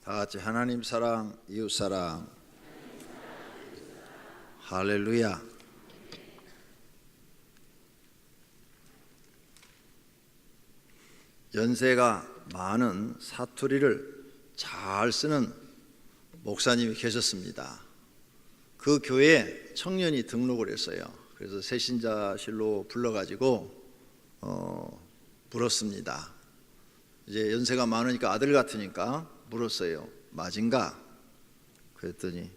다 같이 하나님 사랑, 이웃 사랑. 할렐루야. 연세가 많은 사투리를 잘 쓰는 목사님이 계셨습니다. 그 교회에 청년이 등록을 했어요. 그래서 새신자실로 불러가지고 물었습니다. 이제 연세가 많으니까 아들 같으니까 물었어요. 맞은가? 그랬더니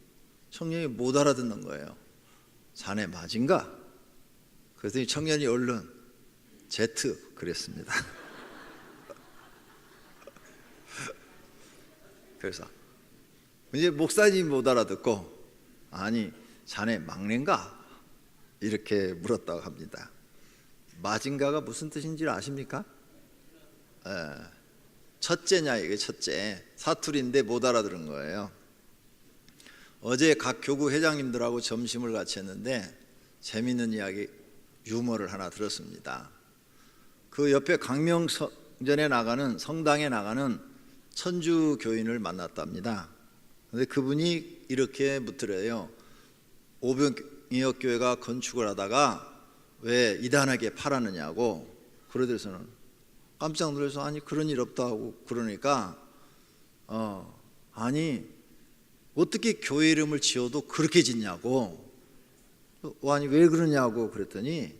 청년이 못 알아듣는 거예요. 자네 맞은가? 그랬더니 청년이 얼른 제트 그랬습니다. 그래서 이제 목사님이 못 알아듣고 아니 자네 막내인가? 이렇게 물었다고 합니다. 맞은가가 무슨 뜻인지 아십니까? 첫째냐 이게 첫째. 사투리인데 못 알아들은 거예요. 어제 각 교구 회장님들하고 점심을 같이 했는데 재미있는 이야기, 유머를 하나 들었습니다. 그 옆에 강명성전에 나가는 성당에 나가는 천주 교인을 만났답니다. 근데 그분이 이렇게 묻더래요. 오병이어교회가 건축을 하다가 왜 이단에게 팔았느냐고. 그러더래서는 깜짝 놀라서 아니 그런 일 없다고 그러니까 아니 어떻게 교회 이름을 지어도 그렇게 짓냐고. 아니 왜 그러냐고 그랬더니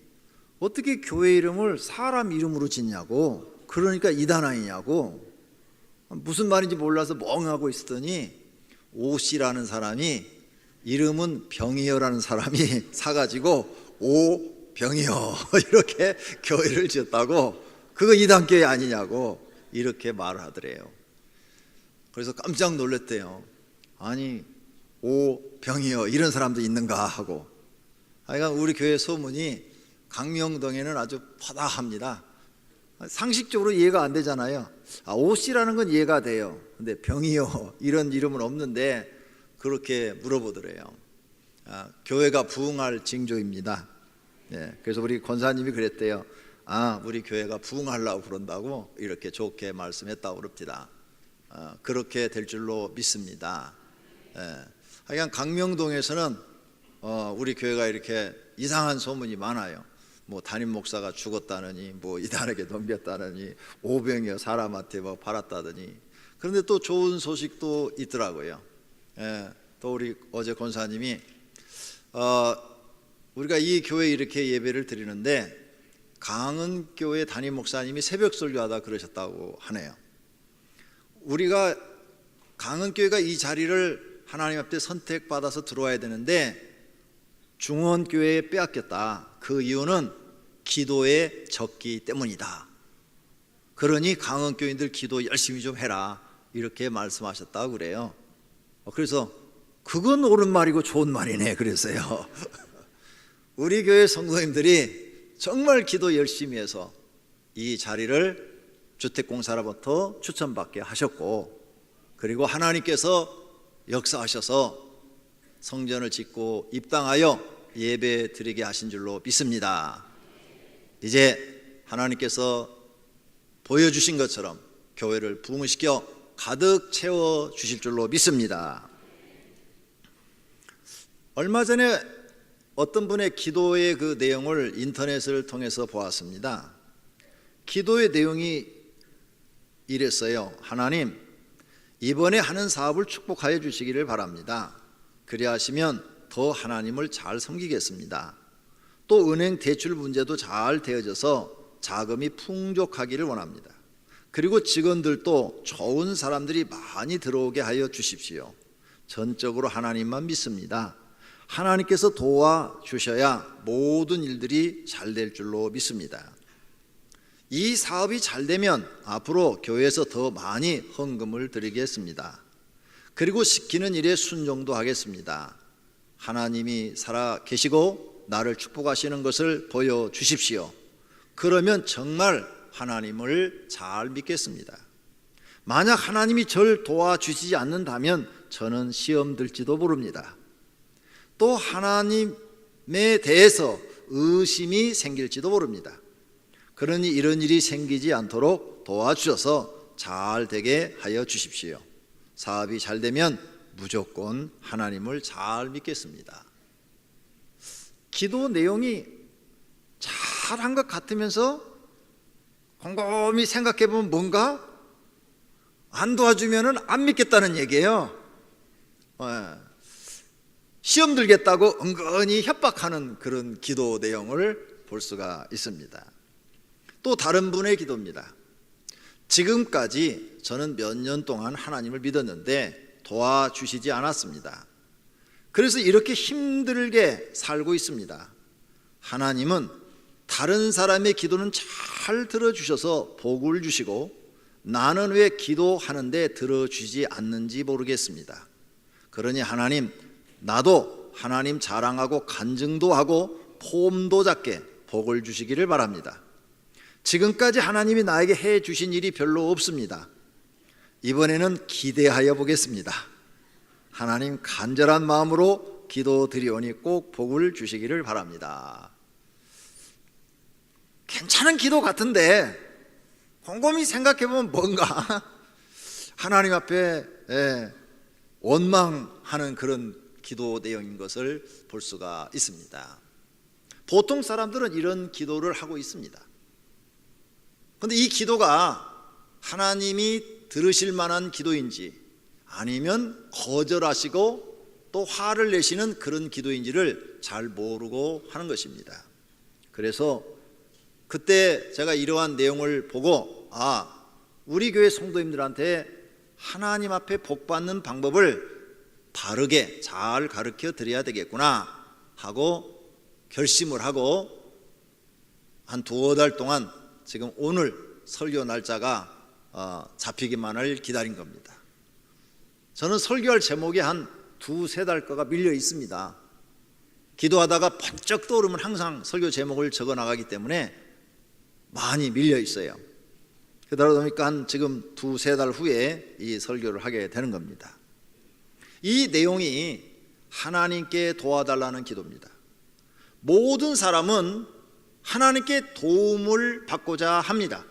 어떻게 교회 이름을 사람 이름으로 짓냐고. 그러니까 이단 아니냐고. 무슨 말인지 몰라서 멍하고 있었더니 오씨라는 사람이 이름은 병이여라는 사람이 사가지고 오병이여 이렇게 교회를 지었다고. 그거 이단교회 아니냐고 이렇게 말을 하더래요. 그래서 깜짝 놀랐대요. 아니 오병이여 이런 사람도 있는가 하고. 하여간 우리 교회 소문이 강명동에는 아주 퍼다합니다. 상식적으로 이해가 안 되잖아요. 오씨라는 건 이해가 돼요. 근데 병이여 이런 이름은 없는데 그렇게 물어보더래요. 교회가 부흥할 징조입니다. 그래서 우리 권사님이 그랬대요. 우리 교회가 부흥하려고 그런다고 이렇게 좋게 말씀했다고 그럽니다. 그렇게 될 줄로 믿습니다. 하여간 강명동에서는 우리 교회가 이렇게 이상한 소문이 많아요. 뭐 담임 목사가 죽었다느니, 뭐 이단에게 넘겼다느니, 오병이어 사람한테 뭐 팔았다더니. 그런데 또 좋은 소식도 있더라고요. 또 우리 어제 권사님이 우리가 이 교회에 이렇게 예배를 드리는데 강은교회 담임 목사님이 새벽 설교하다 그러셨다고 하네요. 우리가 강은교회가 이 자리를 하나님 앞에 선택받아서 들어와야 되는데 중원교회에 빼앗겼다. 그 이유는 기도에 적기 때문이다. 그러니 강은교인들 기도 열심히 좀 해라 이렇게 말씀하셨다고 그래요. 그래서 그건 옳은 말이고 좋은 말이네 그랬어요. 우리 교회 성도님들이 정말 기도 열심히 해서 이 자리를 주택공사로부터 추천받게 하셨고, 그리고 하나님께서 역사하셔서 성전을 짓고 입당하여 예배 드리게 하신 줄로 믿습니다. 이제 하나님께서 보여주신 것처럼 교회를 부흥시켜 가득 채워 주실 줄로 믿습니다. 얼마 전에 어떤 분의 기도의 그 내용을 인터넷을 통해서 보았습니다. 기도의 내용이 이랬어요. 하나님, 이번에 하는 사업을 축복하여 주시기를 바랍니다. 그리하시면 더 하나님을 잘 섬기겠습니다. 또 은행 대출 문제도 잘 되어져서 자금이 풍족하기를 원합니다. 그리고 직원들도 좋은 사람들이 많이 들어오게 하여 주십시오. 전적으로 하나님만 믿습니다. 하나님께서 도와주셔야 모든 일들이 잘 될 줄로 믿습니다. 이 사업이 잘 되면 앞으로 교회에서 더 많이 헌금을 드리겠습니다. 그리고 시키는 일에 순종도 하겠습니다. 하나님이 살아 계시고 나를 축복하시는 것을 보여주십시오. 그러면 정말 하나님을 잘 믿겠습니다. 만약 하나님이 저를 도와주시지 않는다면 저는 시험 들지도 모릅니다. 또 하나님에 대해서 의심이 생길지도 모릅니다. 그러니 이런 일이 생기지 않도록 도와주셔서 잘 되게 하여 주십시오. 사업이 잘 되면 무조건 하나님을 잘 믿겠습니다. 기도 내용이 잘한 것 같으면서 곰곰이 생각해 보면 뭔가 안 도와주면은 안 믿겠다는 얘기예요. 시험 들겠다고 은근히 협박하는 그런 기도 내용을 볼 수가 있습니다. 또 다른 분의 기도입니다. 지금까지 저는 몇 년 동안 하나님을 믿었는데 도와주시지 않았습니다. 그래서 이렇게 힘들게 살고 있습니다. 하나님은 다른 사람의 기도는 잘 들어주셔서 복을 주시고 나는 왜 기도하는데 들어주지 않는지 모르겠습니다. 그러니 하나님, 나도 하나님 자랑하고 간증도 하고 폼도 잡게 복을 주시기를 바랍니다. 지금까지 하나님이 나에게 해 주신 일이 별로 없습니다. 이번에는 기대하여 보겠습니다. 하나님, 간절한 마음으로 기도드리오니 꼭 복을 주시기를 바랍니다. 괜찮은 기도 같은데 곰곰이 생각해보면 뭔가 하나님 앞에 원망하는 그런 기도 내용인 것을 볼 수가 있습니다. 보통 사람들은 이런 기도를 하고 있습니다. 그런데 이 기도가 하나님이 들으실 만한 기도인지 아니면 거절하시고 또 화를 내시는 그런 기도인지를 잘 모르고 하는 것입니다. 그래서 그때 제가 이러한 내용을 보고 우리 교회 성도님들한테 하나님 앞에 복 받는 방법을 바르게 잘 가르쳐 드려야 되겠구나 하고 결심을 하고 한 두어 달 동안 지금 오늘 설교 날짜가 잡히기만을 기다린 겁니다. 저는 설교할 제목이 한 두세 달 거가 밀려 있습니다. 기도하다가 번쩍 떠오르면 항상 설교 제목을 적어 나가기 때문에 많이 밀려 있어요. 그러다 보니까 지금 두세 달 후에 이 설교를 하게 되는 겁니다. 이 내용이 하나님께 도와달라는 기도입니다. 모든 사람은 하나님께 도움을 받고자 합니다.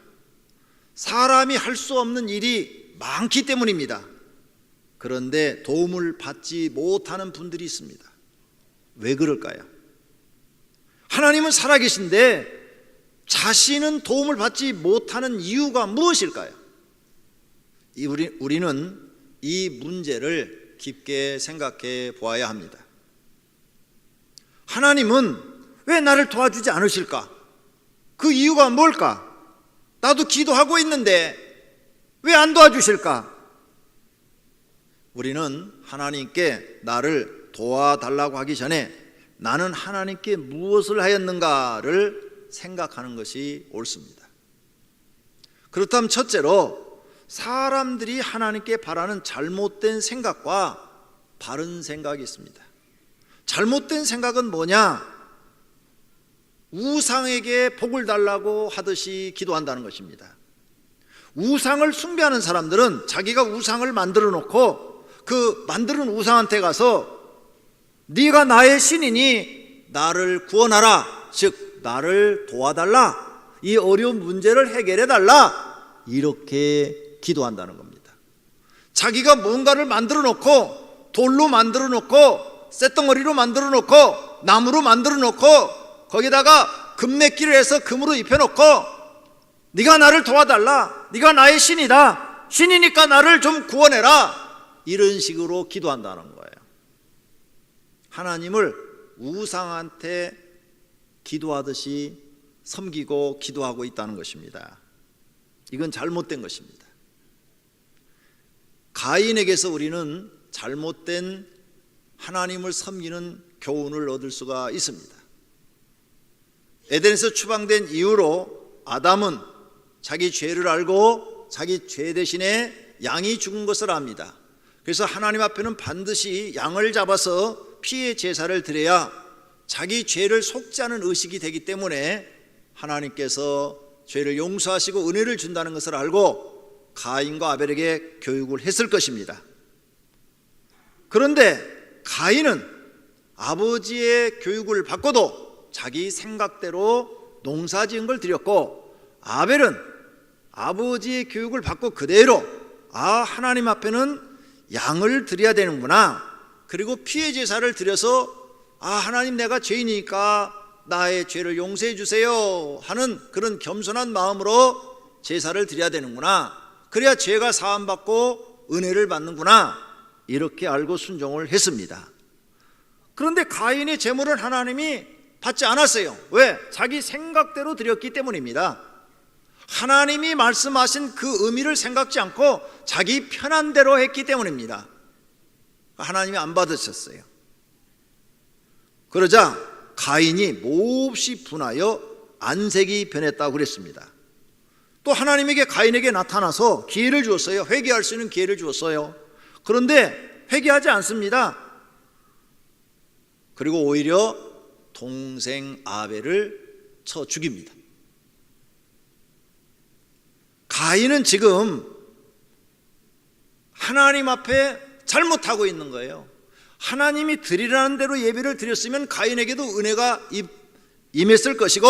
사람이 할 수 없는 일이 많기 때문입니다. 그런데 도움을 받지 못하는 분들이 있습니다. 왜 그럴까요? 하나님은 살아계신데 자신은 도움을 받지 못하는 이유가 무엇일까요? 우리는 이 문제를 깊게 생각해 보아야 합니다. 하나님은 왜 나를 도와주지 않으실까? 그 이유가 뭘까? 나도 기도하고 있는데 왜 안 도와주실까? 우리는 하나님께 나를 도와달라고 하기 전에 나는 하나님께 무엇을 하였는가를 생각하는 것이 옳습니다. 그렇다면 첫째로 사람들이 하나님께 바라는 잘못된 생각과 바른 생각이 있습니다. 잘못된 생각은 뭐냐? 우상에게 복을 달라고 하듯이 기도한다는 것입니다. 우상을 숭배하는 사람들은 자기가 우상을 만들어 놓고 그 만드는 우상한테 가서 네가 나의 신이니 나를 구원하라, 즉 나를 도와달라, 이 어려운 문제를 해결해 달라, 이렇게 기도한다는 겁니다. 자기가 뭔가를 만들어 놓고 돌로 만들어 놓고 쇳덩어리로 만들어 놓고 나무로 만들어 놓고 거기다가 금메기를 해서 금으로 입혀놓고 네가 나를 도와달라, 네가 나의 신이다, 신이니까 나를 좀 구원해라, 이런 식으로 기도한다는 거예요. 하나님을 우상한테 기도하듯이 섬기고 기도하고 있다는 것입니다. 이건 잘못된 것입니다. 가인에게서 우리는 잘못된 하나님을 섬기는 교훈을 얻을 수가 있습니다. 에덴에서 추방된 이후로 아담은 자기 죄를 알고 자기 죄 대신에 양이 죽은 것을 압니다. 그래서 하나님 앞에는 반드시 양을 잡아서 피의 제사를 드려야 자기 죄를 속지 않은 의식이 되기 때문에 하나님께서 죄를 용서하시고 은혜를 준다는 것을 알고 가인과 아벨에게 교육을 했을 것입니다. 그런데 가인은 아버지의 교육을 받고도 자기 생각대로 농사 지은 걸 드렸고, 아벨은 아버지의 교육을 받고 그대로 하나님 앞에는 양을 드려야 되는구나. 그리고 피해 제사를 드려서 하나님 내가 죄인이니까 나의 죄를 용서해 주세요 하는 그런 겸손한 마음으로 제사를 드려야 되는구나. 그래야 죄가 사함받고 은혜를 받는구나. 이렇게 알고 순종을 했습니다. 그런데 가인의 제물은 하나님이 받지 않았어요. 왜? 자기 생각대로 드렸기 때문입니다. 하나님이 말씀하신 그 의미를 생각지 않고 자기 편한 대로 했기 때문입니다. 하나님이 안 받으셨어요. 그러자 가인이 몹시 분하여 안색이 변했다고 그랬습니다. 또 하나님에게 가인에게 나타나서 기회를 주었어요. 회개할 수 있는 기회를 주었어요. 그런데 회개하지 않습니다. 그리고 오히려 동생 아벨을 쳐 죽입니다. 가인은 지금 하나님 앞에 잘못하고 있는 거예요. 하나님이 드리라는 대로 예배를 드렸으면 가인에게도 은혜가 임했을 것이고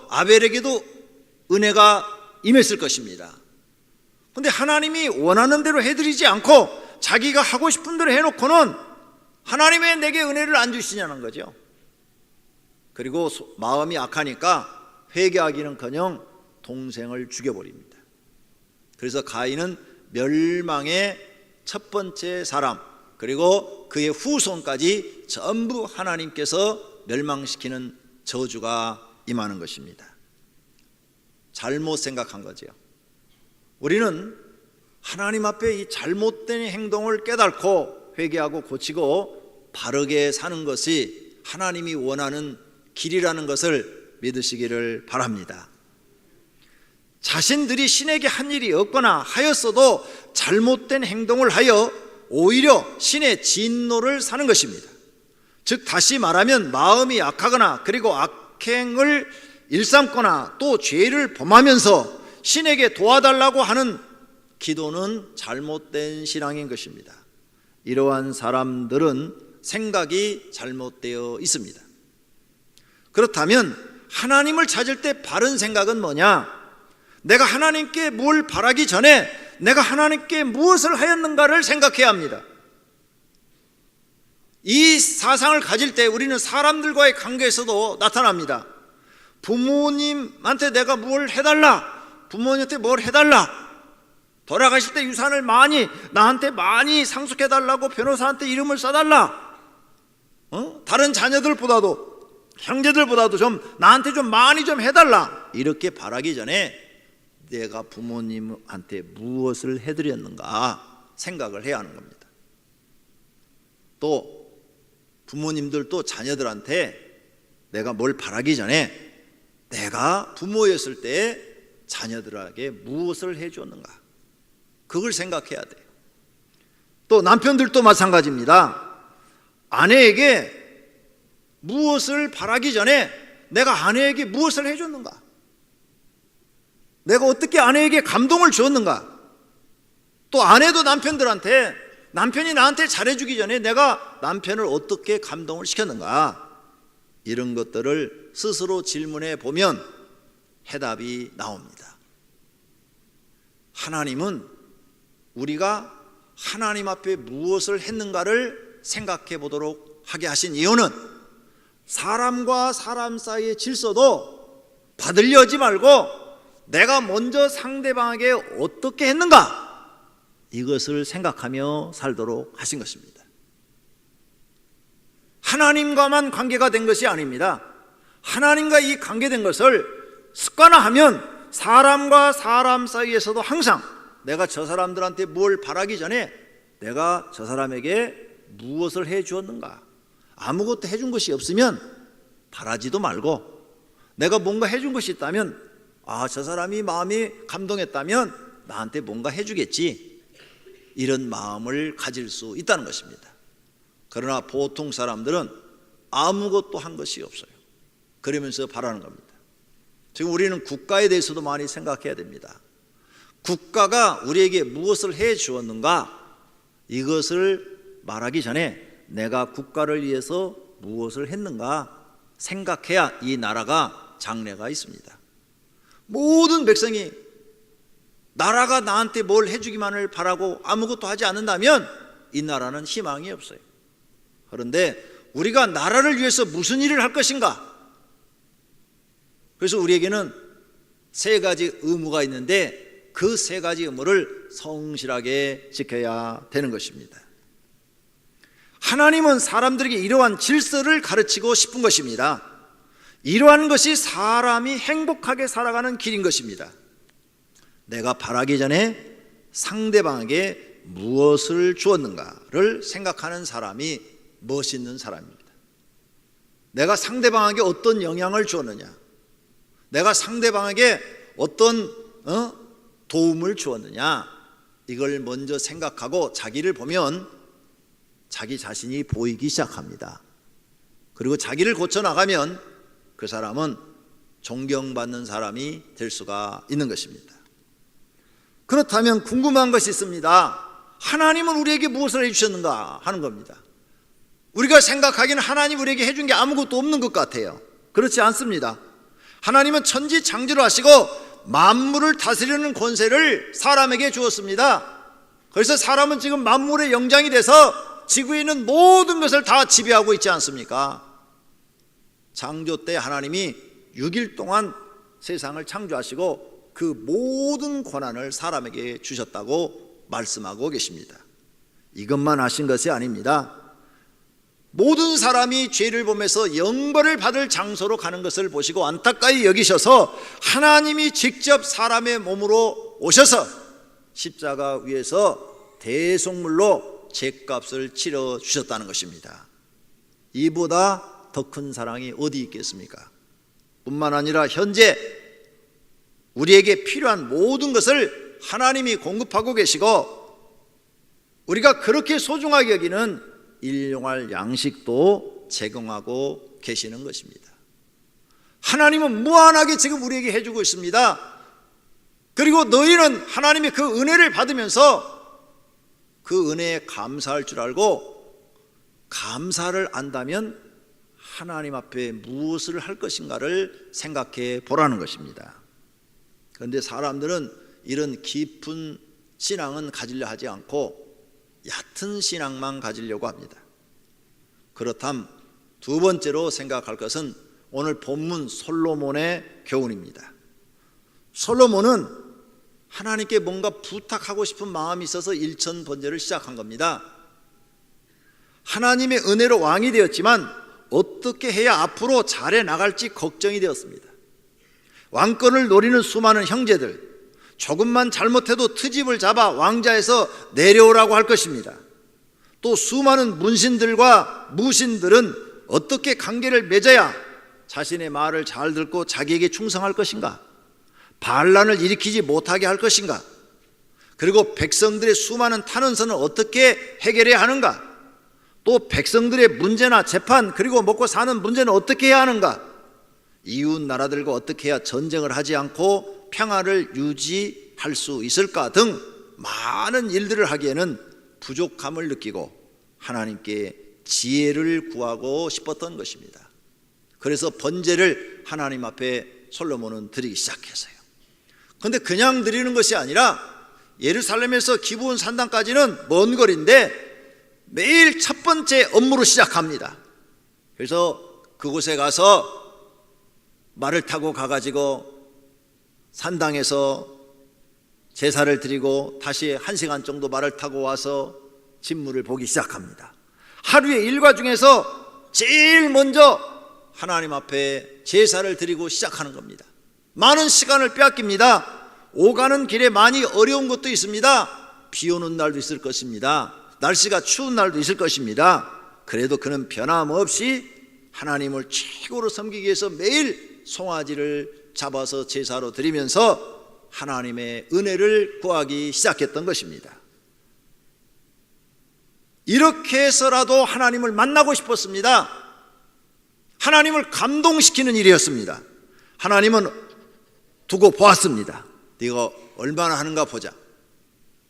아벨에게도 은혜가 임했을 것입니다. 그런데 하나님이 원하는 대로 해드리지 않고 자기가 하고 싶은 대로 해놓고는 하나님 왜 내게 은혜를 안 주시냐는 거죠. 그리고 마음이 악하니까 회개하기는커녕 동생을 죽여버립니다. 그래서 가인은 멸망의 첫 번째 사람, 그리고 그의 후손까지 전부 하나님께서 멸망시키는 저주가 임하는 것입니다. 잘못 생각한 거죠. 우리는 하나님 앞에 이 잘못된 행동을 깨닫고 회개하고 고치고 바르게 사는 것이 하나님이 원하는 길이라는 것을 믿으시기를 바랍니다. 자신들이 신에게 한 일이 없거나 하였어도 잘못된 행동을 하여 오히려 신의 진노를 사는 것입니다. 즉 다시 말하면 마음이 약하거나 그리고 악행을 일삼거나 또 죄를 범하면서 신에게 도와달라고 하는 기도는 잘못된 신앙인 것입니다. 이러한 사람들은 생각이 잘못되어 있습니다. 그렇다면 하나님을 찾을 때 바른 생각은 뭐냐? 내가 하나님께 뭘 바라기 전에 내가 하나님께 무엇을 하였는가를 생각해야 합니다. 이 사상을 가질 때 우리는 사람들과의 관계에서도 나타납니다. 부모님한테 내가 뭘 해달라, 부모님한테 뭘 해달라, 돌아가실 때 유산을 나한테 많이 상속해달라고 변호사한테 이름을 써달라, 다른 자녀들보다도 형제들보다도 좀 나한테 좀 많이 좀 해달라, 이렇게 바라기 전에 내가 부모님한테 무엇을 해드렸는가 생각을 해야 하는 겁니다. 또 부모님들도 자녀들한테 내가 뭘 바라기 전에 내가 부모였을 때 자녀들에게 무엇을 해주었는가, 그걸 생각해야 돼요. 또 남편들도 마찬가지입니다. 아내에게 무엇을 바라기 전에 내가 아내에게 무엇을 해줬는가, 내가 어떻게 아내에게 감동을 주었는가, 또 아내도 남편들한테 남편이 나한테 잘해주기 전에 내가 남편을 어떻게 감동을 시켰는가, 이런 것들을 스스로 질문해 보면 해답이 나옵니다. 하나님은 우리가 하나님 앞에 무엇을 했는가를 생각해 보도록 하게 하신 이유는 사람과 사람 사이의 질서도 받으려 하지 말고 내가 먼저 상대방에게 어떻게 했는가, 이것을 생각하며 살도록 하신 것입니다. 하나님과만 관계가 된 것이 아닙니다. 하나님과 이 관계된 것을 습관화하면 사람과 사람 사이에서도 항상 내가 저 사람들한테 뭘 바라기 전에 내가 저 사람에게 무엇을 해 주었는가, 아무것도 해준 것이 없으면 바라지도 말고, 내가 뭔가 해준 것이 있다면 저 사람이 마음이 감동했다면 나한테 뭔가 해주겠지, 이런 마음을 가질 수 있다는 것입니다. 그러나 보통 사람들은 아무것도 한 것이 없어요. 그러면서 바라는 겁니다. 지금 우리는 국가에 대해서도 많이 생각해야 됩니다. 국가가 우리에게 무엇을 해 주었는가, 이것을 말하기 전에 내가 국가를 위해서 무엇을 했는가 생각해야 이 나라가 장래가 있습니다. 모든 백성이 나라가 나한테 뭘 해주기만을 바라고 아무것도 하지 않는다면 이 나라는 희망이 없어요. 그런데 우리가 나라를 위해서 무슨 일을 할 것인가? 그래서 우리에게는 세 가지 의무가 있는데 그 세 가지 의무를 성실하게 지켜야 되는 것입니다. 하나님은 사람들에게 이러한 질서를 가르치고 싶은 것입니다. 이러한 것이 사람이 행복하게 살아가는 길인 것입니다. 내가 바라기 전에 상대방에게 무엇을 주었는가를 생각하는 사람이 멋있는 사람입니다. 내가 상대방에게 어떤 영향을 주었느냐, 내가 상대방에게 어떤 도움을 주었느냐, 이걸 먼저 생각하고 자기를 보면 자기 자신이 보이기 시작합니다. 그리고 자기를 고쳐나가면 그 사람은 존경받는 사람이 될 수가 있는 것입니다. 그렇다면 궁금한 것이 있습니다. 하나님은 우리에게 무엇을 해주셨는가 하는 겁니다. 우리가 생각하기는 하나님 우리에게 해준 게 아무것도 없는 것 같아요. 그렇지 않습니다. 하나님은 천지창조를 하시고 만물을 다스리는 권세를 사람에게 주었습니다. 그래서 사람은 지금 만물의 영장이 돼서 지구에 있는 모든 것을 다 지배하고 있지 않습니까? 창조 때 하나님이 6일 동안 세상을 창조하시고 그 모든 권한을 사람에게 주셨다고 말씀하고 계십니다. 이것만 하신 것이 아닙니다. 모든 사람이 죄를 범해서 영벌을 받을 장소로 가는 것을 보시고 안타까이 여기셔서 하나님이 직접 사람의 몸으로 오셔서 십자가 위에서 대속물로 죄값을 치러 주셨다는 것입니다. 이보다 더 큰 사랑이 어디 있겠습니까? 뿐만 아니라 현재 우리에게 필요한 모든 것을 하나님이 공급하고 계시고 우리가 그렇게 소중하게 여기는 일용할 양식도 제공하고 계시는 것입니다. 하나님은 무한하게 지금 우리에게 해주고 있습니다. 그리고 너희는 하나님의 그 은혜를 받으면서 그 은혜에 감사할 줄 알고 감사를 안다면 하나님 앞에 무엇을 할 것인가를 생각해 보라는 것입니다. 그런데 사람들은 이런 깊은 신앙은 가지려 하지 않고 얕은 신앙만 가지려고 합니다. 그렇다면 두 번째로 생각할 것은 오늘 본문 솔로몬의 교훈입니다. 솔로몬은 하나님께 뭔가 부탁하고 싶은 마음이 있어서 일천번제를 시작한 겁니다. 하나님의 은혜로 왕이 되었지만 어떻게 해야 앞으로 잘해 나갈지 걱정이 되었습니다. 왕권을 노리는 수많은 형제들, 조금만 잘못해도 트집을 잡아 왕자에서 내려오라고 할 것입니다. 또 수많은 문신들과 무신들은 어떻게 관계를 맺어야 자신의 말을 잘 듣고 자기에게 충성할 것인가? 반란을 일으키지 못하게 할 것인가? 그리고 백성들의 수많은 탄원서는 어떻게 해결해야 하는가? 또 백성들의 문제나 재판 그리고 먹고 사는 문제는 어떻게 해야 하는가? 이웃 나라들과 어떻게 해야 전쟁을 하지 않고 평화를 유지할 수 있을까 등 많은 일들을 하기에는 부족함을 느끼고 하나님께 지혜를 구하고 싶었던 것입니다. 그래서 번제를 하나님 앞에 솔로몬은 드리기 시작했어요. 그런데 그냥 드리는 것이 아니라 예루살렘에서 기브온 산당까지는 먼 거리인데 매일 첫 번째 업무로 시작합니다. 그래서 그곳에 가서 말을 타고 가가지고 산당에서 제사를 드리고 다시 1시간 정도 말을 타고 와서 진물을 보기 시작합니다. 하루의 일과 중에서 제일 먼저 하나님 앞에 제사를 드리고 시작하는 겁니다. 많은 시간을 빼앗깁니다. 오가는 길에 많이 어려운 것도 있습니다. 비 오는 날도 있을 것입니다. 날씨가 추운 날도 있을 것입니다. 그래도 그는 변함없이 하나님을 최고로 섬기기 위해서 매일 송아지를 잡아서 제사로 드리면서 하나님의 은혜를 구하기 시작했던 것입니다. 이렇게 해서라도 하나님을 만나고 싶었습니다. 하나님을 감동시키는 일이었습니다. 하나님은 두고 보았습니다. 네가 얼마나 하는가 보자.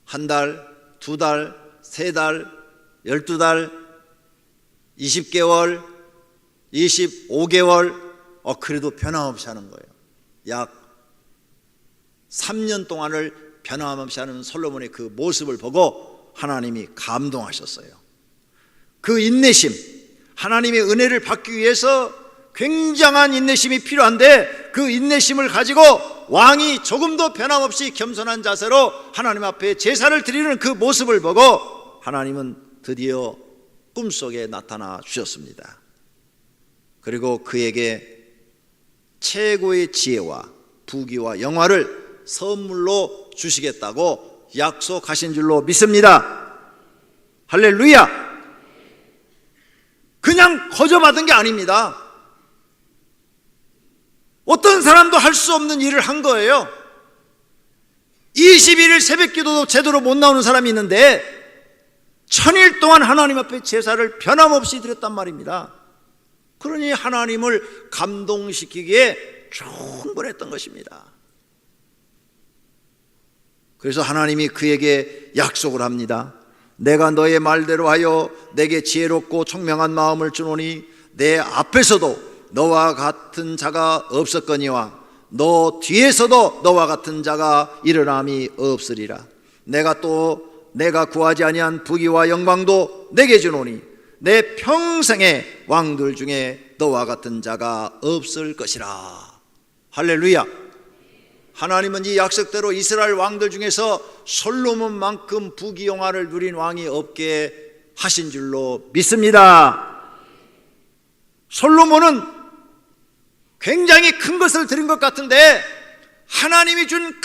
한 달, 두 달, 세 달, 12달, 20개월, 25개월, 그래도 변함없이 하는 거예요. 약 3년 동안을 변함없이 하는 솔로몬의 그 모습을 보고 하나님이 감동하셨어요. 그 인내심, 하나님의 은혜를 받기 위해서 굉장한 인내심이 필요한데 그 인내심을 가지고 왕이 조금도 변함없이 겸손한 자세로 하나님 앞에 제사를 드리는 그 모습을 보고 하나님은 드디어 꿈속에 나타나 주셨습니다. 그리고 그에게 최고의 지혜와 부귀와 영화를 선물로 주시겠다고 약속하신 줄로 믿습니다. 할렐루야! 그냥 거저받은 게 아닙니다. 어떤 사람도 할 수 없는 일을 한 거예요. 21일 새벽 기도도 제대로 못 나오는 사람이 있는데 1000일 동안 하나님 앞에 제사를 변함없이 드렸단 말입니다. 그러니 하나님을 감동시키기에 충분했던 것입니다. 그래서 하나님이 그에게 약속을 합니다. 내가 너의 말대로 하여 내게 지혜롭고 총명한 마음을 주노니 내 앞에서도 너와 같은 자가 없었거니와 너 뒤에서도 너와 같은 자가 일어남이 없으리라. 내가 구하지 아니한 부귀와 영광도 내게 주노니 내 평생의 왕들 중에 너와 같은 자가 없을 것이라. 할렐루야. 하나님은 이 약속대로 이스라엘 왕들 중에서 솔로몬만큼 부귀 영화를 누린 왕이 없게 하신 줄로 믿습니다. 솔로몬은 굉장히 큰 것을 드린 것 같은데 하나님이 준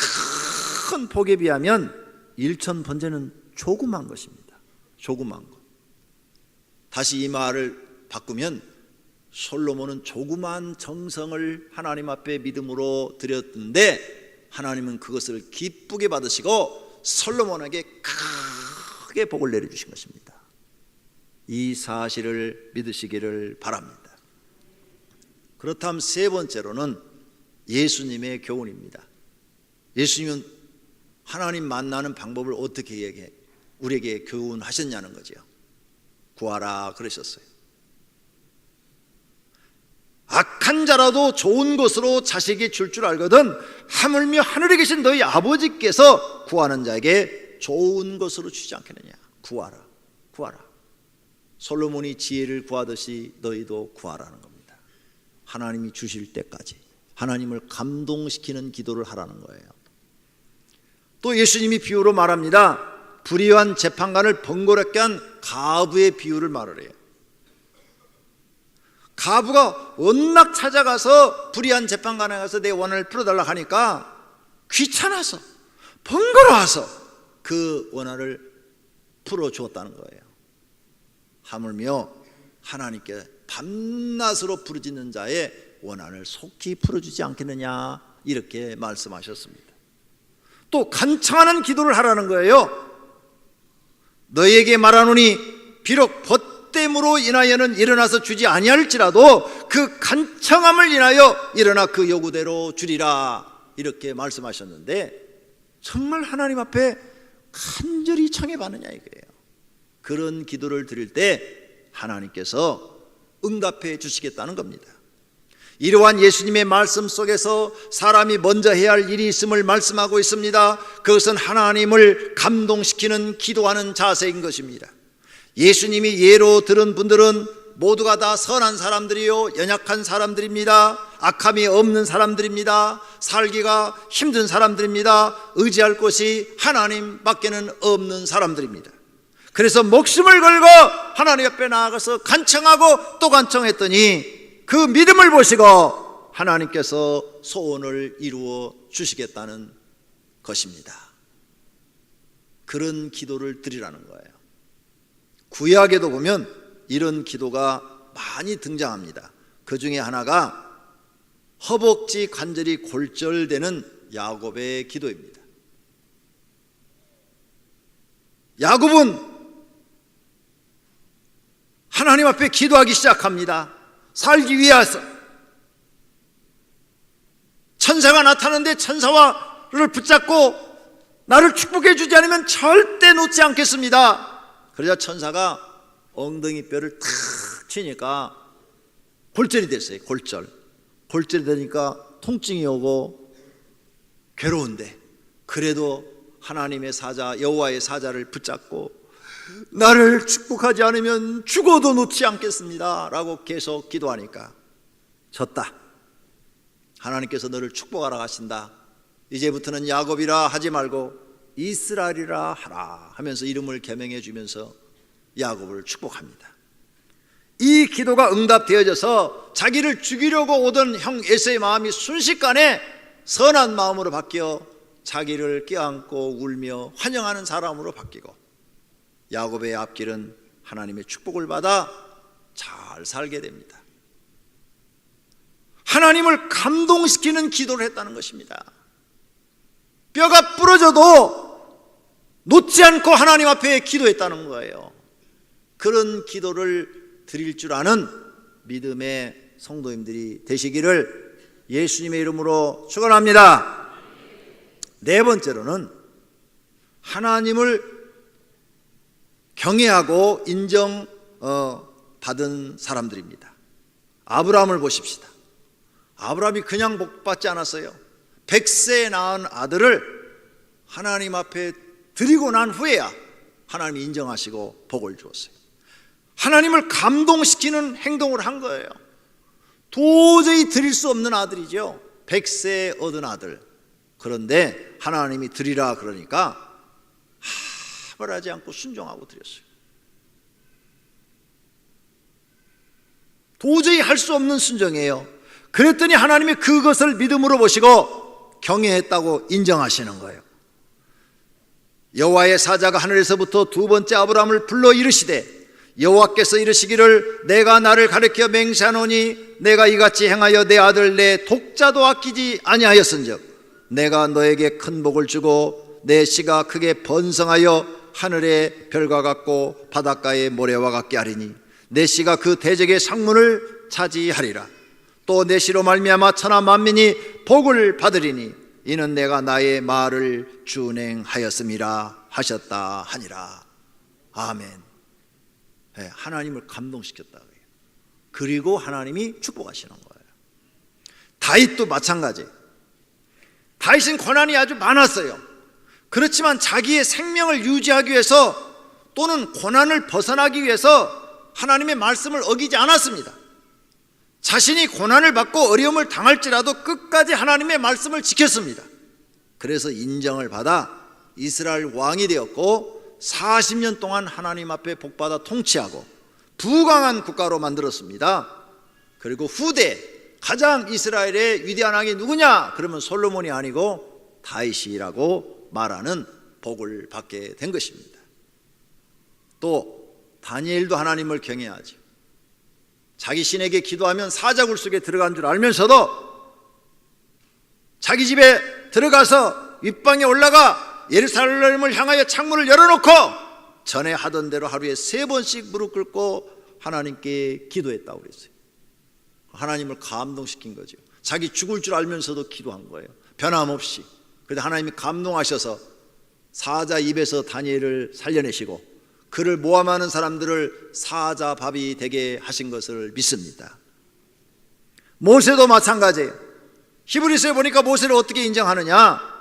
큰 복에 비하면 일천번제는 조그만 것입니다. 조그만 것. 다시 이 말을 바꾸면 솔로몬은 조그만 정성을 하나님 앞에 믿음으로 드렸는데 하나님은 그것을 기쁘게 받으시고 솔로몬에게 크게 복을 내려주신 것입니다. 이 사실을 믿으시기를 바랍니다. 그렇다면 세 번째로는 예수님의 교훈입니다. 예수님은 하나님 만나는 방법을 어떻게 우리에게 교훈하셨냐는 거죠. 구하라 그러셨어요. 악한 자라도 좋은 것으로 자식이 줄 알거든 하물며 하늘에 계신 너희 아버지께서 구하는 자에게 좋은 것으로 주지 않겠느냐. 구하라, 구하라. 솔로몬이 지혜를 구하듯이 너희도 구하라는 겁니다. 하나님이 주실 때까지 하나님을 감동시키는 기도를 하라는 거예요. 또 예수님이 비유로 말합니다. 불의한 재판관을 번거롭게 한 가부의 비유를 말을 해요. 가부가 워낙 찾아가서 불의한 재판관에 가서 내 원한을 풀어달라고 하니까 귀찮아서 번거로워서 그 원한을 풀어주었다는 거예요. 하물며 하나님께 밤낮으로 부르짖는 자의 원한을 속히 풀어주지 않겠느냐 이렇게 말씀하셨습니다. 또 간청하는 기도를 하라는 거예요. 너희에게 말하노니 비록 벗됨으로 인하여는 일어나서 주지 아니할지라도 그 간청함을 인하여 일어나 그 요구대로 주리라 이렇게 말씀하셨는데 정말 하나님 앞에 간절히 청해받느냐 이거예요. 그런 기도를 드릴 때 하나님께서 응답해 주시겠다는 겁니다. 이러한 예수님의 말씀 속에서 사람이 먼저 해야 할 일이 있음을 말씀하고 있습니다. 그것은 하나님을 감동시키는 기도하는 자세인 것입니다. 예수님이 예로 들은 분들은 모두가 다 선한 사람들이요 연약한 사람들입니다. 악함이 없는 사람들입니다. 살기가 힘든 사람들입니다. 의지할 곳이 하나님밖에는 없는 사람들입니다. 그래서 목숨을 걸고 하나님 앞에 나아가서 간청하고 또 간청했더니 그 믿음을 보시고 하나님께서 소원을 이루어 주시겠다는 것입니다. 그런 기도를 드리라는 거예요. 구약에도 보면 이런 기도가 많이 등장합니다. 그 중에 하나가 허벅지 관절이 골절되는 야곱의 기도입니다. 야곱은 하나님 앞에 기도하기 시작합니다. 살기 위해서 천사가 나타나는데 천사를 붙잡고 나를 축복해 주지 않으면 절대 놓지 않겠습니다. 그러자 천사가 엉덩이 뼈를 탁 치니까 골절이 됐어요. 골절이 되니까 통증이 오고 괴로운데 그래도 하나님의 사자 여호와의 사자를 붙잡고 나를 축복하지 않으면 죽어도 놓지 않겠습니다 라고 계속 기도하니까 졌다. 하나님께서 너를 축복하라 하신다. 이제부터는 야곱이라 하지 말고 이스라엘이라 하라 하면서 이름을 개명해 주면서 야곱을 축복합니다. 이 기도가 응답되어져서 자기를 죽이려고 오던 형 에서의 마음이 순식간에 선한 마음으로 바뀌어 자기를 껴안고 울며 환영하는 사람으로 바뀌고 야곱의 앞길은 하나님의 축복을 받아 잘 살게 됩니다. 하나님을 감동시키는 기도를 했다는 것입니다. 뼈가 부러져도 놓지 않고 하나님 앞에 기도했다는 거예요. 그런 기도를 드릴 줄 아는 믿음의 성도님들이 되시기를 예수님의 이름으로 축원합니다. 네 번째로는 하나님을 경외하고 인정받은 사람들입니다. 아브라함을 보십시다. 아브라함이 그냥 복받지 않았어요. 100세에 낳은 아들을 하나님 앞에 드리고 난 후에야 하나님이 인정하시고 복을 주었어요. 하나님을 감동시키는 행동을 한 거예요. 도저히 드릴 수 없는 아들이죠. 100세에 얻은 아들. 그런데 하나님이 드리라 그러니까 하벌하지 않고 순종하고 드렸어요. 도저히 할 수 없는 순종이에요. 그랬더니 하나님이 그것을 믿음으로 보시고 경외했다고 인정하시는 거예요. 여호와의 사자가 하늘에서부터 두 번째 아브라함을 불러 이르시되 여호와께서 이르시기를 내가 나를 가리켜 맹세하노니 내가 이같이 행하여 내 아들 내 독자도 아끼지 아니하였은즉 내가 너에게 큰 복을 주고 내 씨가 크게 번성하여 하늘의 별과 같고 바닷가의 모래와 같게 하리니 내 씨가 그 대적의 상문을 차지하리라. 또 내 씨로 말미암아 천하 만민이 복을 받으리니 이는 내가 나의 말을 준행하였음이라 하셨다 하니라. 아멘. 네, 하나님을 감동시켰다. 그리고 하나님이 축복하시는 거예요. 다윗도 마찬가지. 다윗은 고난이 아주 많았어요. 그렇지만 자기의 생명을 유지하기 위해서 또는 고난을 벗어나기 위해서 하나님의 말씀을 어기지 않았습니다. 자신이 고난을 받고 어려움을 당할지라도 끝까지 하나님의 말씀을 지켰습니다. 그래서 인정을 받아 이스라엘 왕이 되었고 40년 동안 하나님 앞에 복받아 통치하고 부강한 국가로 만들었습니다. 그리고 후대 가장 이스라엘의 위대한 왕이 누구냐? 그러면 솔로몬이 아니고 다윗이라고 말하는 복을 받게 된 것입니다. 또 다니엘도 하나님을 경외하죠. 자기 신에게 기도하면 사자굴 속에 들어간 줄 알면서도 자기 집에 들어가서 윗방에 올라가 예루살렘을 향하여 창문을 열어놓고 전에 하던 대로 하루에 3번씩 무릎 꿇고 하나님께 기도했다고 그랬어요. 하나님을 감동시킨 거죠. 자기 죽을 줄 알면서도 기도한 거예요. 변함없이. 그런데 하나님이 감동하셔서 사자 입에서 다니엘을 살려내시고 그를 모함하는 사람들을 사자밥이 되게 하신 것을 믿습니다. 모세도 마찬가지예요. 히브리서에 보니까 모세를 어떻게 인정하느냐?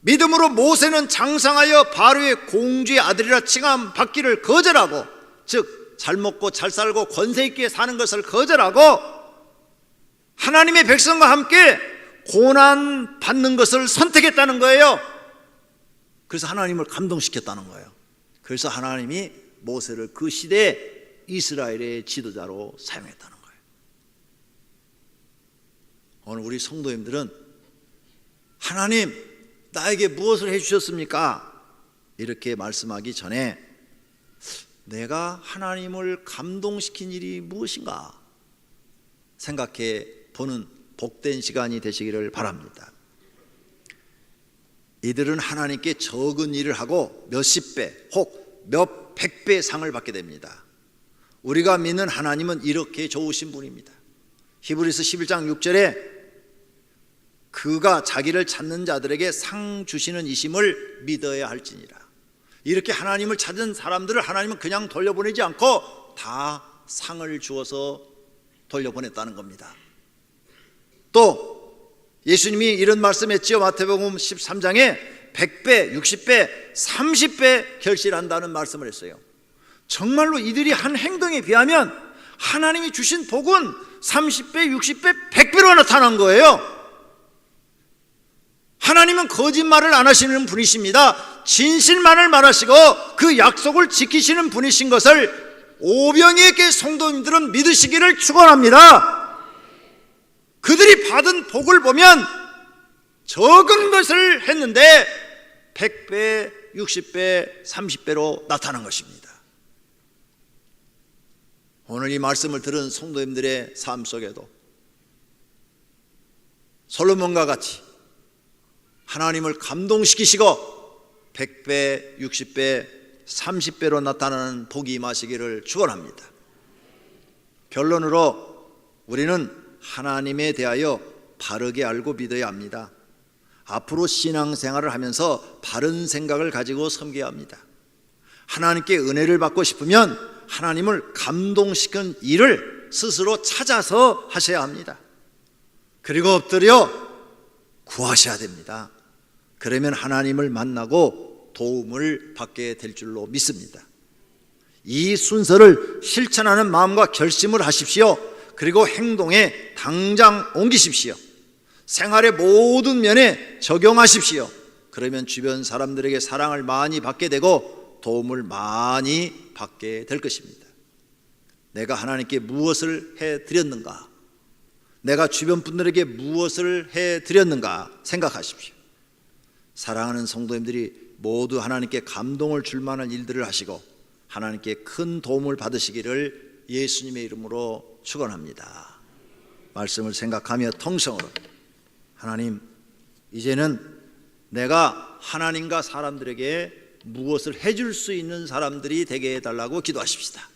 믿음으로 모세는 장성하여 바로의 공주의 아들이라 칭함받기를 거절하고, 즉 잘 먹고 잘 살고 권세 있게 사는 것을 거절하고 하나님의 백성과 함께 고난 받는 것을 선택했다는 거예요. 그래서 하나님을 감동시켰다는 거예요. 그래서 하나님이 모세를 그 시대에 이스라엘의 지도자로 사용했다는 거예요. 오늘 우리 성도님들은 하나님 나에게 무엇을 해주셨습니까? 이렇게 말씀하기 전에 내가 하나님을 감동시킨 일이 무엇인가 생각해 보는 복된 시간이 되시기를 바랍니다. 이들은 하나님께 적은 일을 하고 몇십 배 혹 몇백 배의 상을 받게 됩니다. 우리가 믿는 하나님은 이렇게 좋으신 분입니다. 히브리서 11장 6절에 그가 자기를 찾는 자들에게 상 주시는 이심을 믿어야 할지니라. 이렇게 하나님을 찾은 사람들을 하나님은 그냥 돌려보내지 않고 다 상을 주어서 돌려보냈다는 겁니다. 또 예수님이 이런 말씀했지요. 마태복음 13장에 100배, 60배, 30배 결실한다는 말씀을 했어요. 정말로 이들이 한 행동에 비하면 하나님이 주신 복은 30배, 60배, 100배로 나타난 거예요. 하나님은 거짓말을 안 하시는 분이십니다. 진실만을 말하시고 그 약속을 지키시는 분이신 것을 오병이의 성도님들은 믿으시기를 축원합니다. 그들이 받은 복을 보면 적은 것을 했는데 100배, 60배, 30배로 나타난 것입니다. 오늘 이 말씀을 들은 성도님들의 삶 속에도 솔로몬과 같이 하나님을 감동시키시고 100배, 60배, 30배로 나타나는 복이 임하시기를 축원합니다. 결론으로 우리는 하나님에 대하여 바르게 알고 믿어야 합니다. 앞으로 신앙생활을 하면서 바른 생각을 가지고 섬겨야 합니다. 하나님께 은혜를 받고 싶으면 하나님을 감동시킨 일을 스스로 찾아서 하셔야 합니다. 그리고 엎드려 구하셔야 됩니다. 그러면 하나님을 만나고 도움을 받게 될 줄로 믿습니다. 이 순서를 실천하는 마음과 결심을 하십시오. 그리고 행동에 당장 옮기십시오. 생활의 모든 면에 적용하십시오. 그러면 주변 사람들에게 사랑을 많이 받게 되고 도움을 많이 받게 될 것입니다. 내가 하나님께 무엇을 해드렸는가? 내가 주변 분들에게 무엇을 해드렸는가 생각하십시오. 사랑하는 성도님들이 모두 하나님께 감동을 줄 만한 일들을 하시고 하나님께 큰 도움을 받으시기를 예수님의 이름으로 축원합니다. 말씀을 생각하며 통성으로 하나님, 이제는 내가 하나님과 사람들에게 무엇을 해줄 수 있는 사람들이 되게 해달라고 기도하십시다.